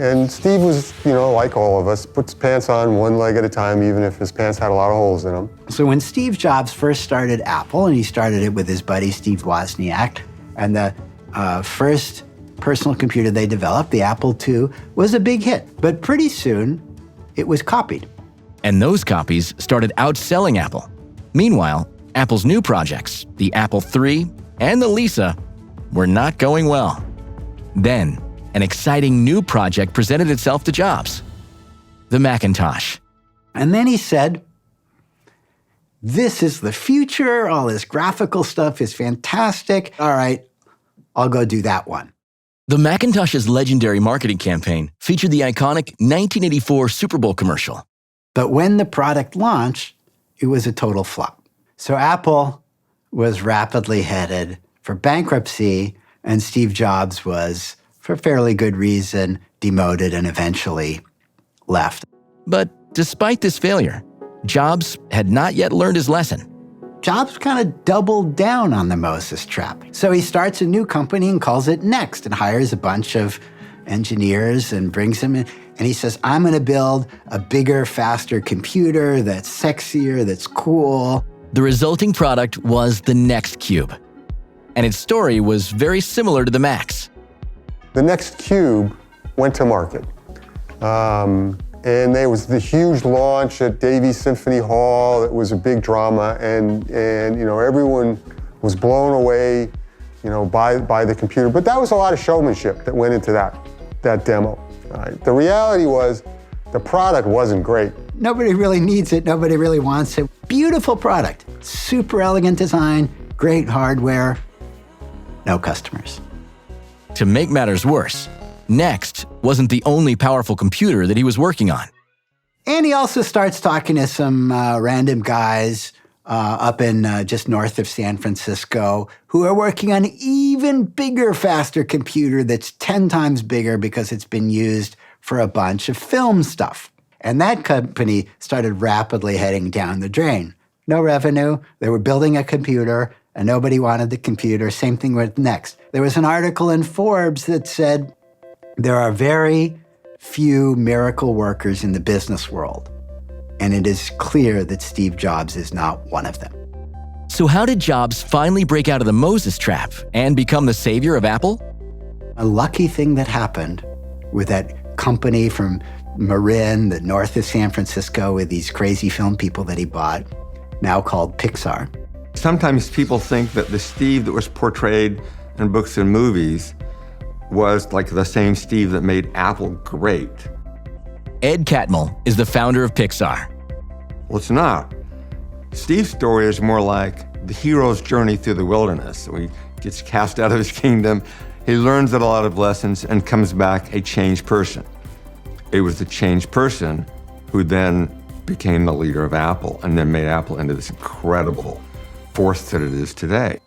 And Steve was, like all of us, puts pants on one leg at a time, even if his pants had a lot of holes in them. So when Steve Jobs first started Apple, and he started it with his buddy Steve Wozniak, and the first personal computer they developed, the Apple II, was a big hit. But pretty soon, it was copied. And those copies started outselling Apple. Meanwhile, Apple's new projects, the Apple III and the Lisa, were not going well. Then, an exciting new project presented itself to Jobs, the Macintosh. And then he said, this is the future, all this graphical stuff is fantastic. All right, I'll go do that one. The Macintosh's legendary marketing campaign featured the iconic 1984 Super Bowl commercial. But when the product launched, it was a total flop. So Apple was rapidly headed for bankruptcy, and Steve Jobs was, for fairly good reason, demoted and eventually left. But despite this failure, Jobs had not yet learned his lesson. Jobs kind of doubled down on the Moses trap. So he starts a new company and calls it Next and hires a bunch of engineers and brings them in. And he says, I'm going to build a bigger, faster computer that's sexier, that's cool. The resulting product was the Next Cube. And its story was very similar to the Mac's. The Next Cube went to market. And there was the huge launch at Davies Symphony Hall. It was a big drama, and everyone was blown away, by the computer. But that was a lot of showmanship that went into that demo. Right? The reality was the product wasn't great. Nobody really needs it. Nobody really wants it. Beautiful product, super elegant design, great hardware, no customers. To make matters worse, Next wasn't the only powerful computer that he was working on. And he also starts talking to some random guys up in just north of San Francisco who are working on an even bigger, faster computer that's 10 times bigger because it's been used for a bunch of film stuff. And that company started rapidly heading down the drain. No revenue. They were building a computer, and nobody wanted the computer. Same thing with Next. There was an article in Forbes that said, there are very few miracle workers in the business world, and it is clear that Steve Jobs is not one of them. So how did Jobs finally break out of the Moses trap and become the savior of Apple? A lucky thing that happened with that company from Marin, the north of San Francisco, with these crazy film people that he bought, now called Pixar. Sometimes people think that the Steve that was portrayed in books and movies was like the same Steve that made Apple great. Ed Catmull is the founder of Pixar. Well, it's not. Steve's story is more like the hero's journey through the wilderness. So he gets cast out of his kingdom, he learns a lot of lessons and comes back a changed person. It was the changed person who then became the leader of Apple and then made Apple into this incredible force that it is today.